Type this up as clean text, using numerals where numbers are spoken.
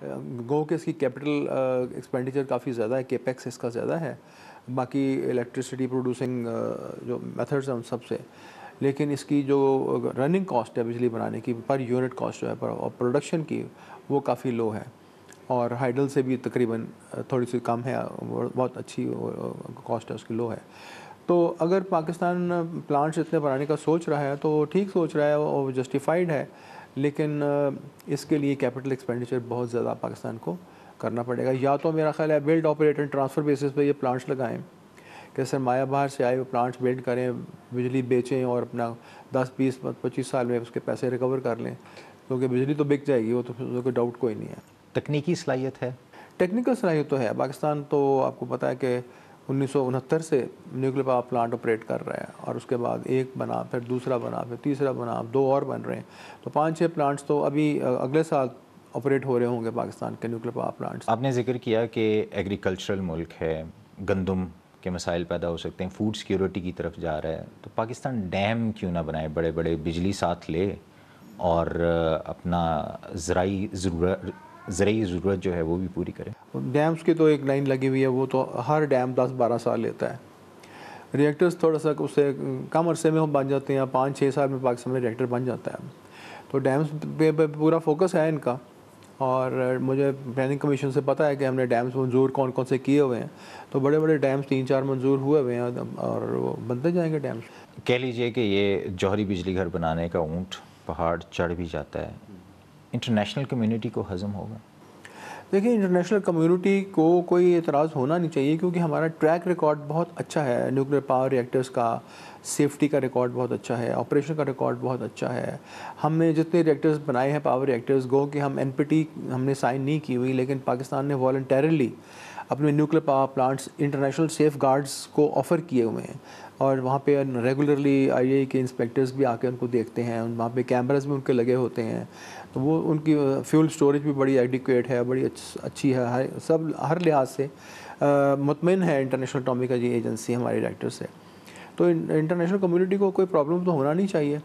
गो के इसकी capital expenditure काफ़ी ज़्यादा है, केपेक्स इसका ज़्यादा है बाकी इलेक्ट्रिसिटी प्रोड्यूसिंग जो मेथड्स हैं उन सब से, लेकिन इसकी जो रनिंग कॉस्ट है बिजली बनाने की पर यूनिट कॉस्ट जो है पर प्रोडक्शन की वो काफ़ी लो है, और हाइडल से भी तकरीबन थोड़ी सी कम है, बहुत अच्छी कॉस्ट है उसकी लो है। तो अगर पाकिस्तान प्लांट्स इतने बनाने का सोच रहा है तो ठीक सोच रहा है और जस्टिफाइड है, लेकिन इसके लिए कैपिटल एक्सपेंडिचर बहुत ज़्यादा पाकिस्तान को करना पड़ेगा। या तो मेरा ख्याल है build operate and transfer basis पे ये प्लांट्स लगाएं कि सरमाया बाहर से आए वो प्लांट्स बिल्ड करें, बिजली बेचें और अपना 10-20-25 साल में उसके पैसे रिकवर कर लें, क्योंकि बिजली तो बिक जाएगी, वो तो कोई डाउट कोई नहीं है। तकनीकी सलाहियत है, टेक्निकल सलाहियत तो है। पाकिस्तान तो आपको पता है कि 1969 से न्यूक्लियर पावर प्लांट ऑपरेट कर रहा है, और उसके बाद एक बना, फिर दूसरा बना, फिर तीसरा बना, अब 2 और बन रहे हैं, तो 5-6 प्लांट्स तो अभी अगले साल ऑपरेट हो रहे होंगे पाकिस्तान के न्यूक्लियर पावर प्लांट्स। आपने जिक्र किया कि एग्रीकल्चरल मुल्क है, गंदम के मसाइल पैदा हो सकते हैं, फूड सिक्योरिटी की तरफ जा रहा है, तो पाकिस्तान डैम क्यों ना बनाए, बड़े बड़े बिजली साथ ले और अपना ज़राई ज़रूरत जो है वो भी पूरी करें। डैम्स की तो एक लाइन लगी हुई है, वो तो हर डैम 10-12 साल लेता है। रिएक्टर्स थोड़ा सा उससे कम अरसे में हम बन जाते हैं, 5-6 साल में पाकिस्तान में रिएक्टर बन जाता है। तो डैम्स पे पूरा फोकस है इनका, और मुझे प्लानिंग कमीशन से पता है कि हमने डैम्स मंजूर कौन कौन से किए हुए हैं, तो बड़े बड़े डैम्स 3-4 मंजूर हुए हुए हैं और वो बनते जाएंगे डैम्स। कह लीजिए कि ये जौहरी बिजली घर बनाने का ऊँट पहाड़ चढ़ भी जाता है, इंटरनेशनल कम्युनिटी को हज़म होगा? देखिए, इंटरनेशनल कम्युनिटी को कोई एतराज़ होना नहीं चाहिए, क्योंकि हमारा ट्रैक रिकॉर्ड बहुत अच्छा है न्यूक्लियर पावर रिएक्टर्स का, सेफ्टी का रिकॉर्ड बहुत अच्छा है, ऑपरेशन का रिकॉर्ड बहुत अच्छा है। हमने जितने रिएक्टर्स बनाए हैं पावर रिएक्टर्स, गो कि हम एनपीटी हमने साइन नहीं की हुई, लेकिन पाकिस्तान ने वॉलंटरली अपने nuclear power plants international safe guards को ऑफ़र किए हुए हैं, और वहाँ पे रेगुलरली आईएआई के इंस्पेक्टर्स भी आके उनको देखते हैं, वहाँ पे कैमरास भी उनके लगे होते हैं, तो वो उनकी फ्यूल स्टोरेज भी बड़ी एडिक्वेट है, बड़ी अच्छी है, सब हर लिहाज से मुतमिन है इंटरनेशनल एटॉमिक एजेंसी हमारी रिएक्टर से। तो इंटरनेशनल कम्युनिटी को कोई प्रॉब्लम तो होना नहीं चाहिए।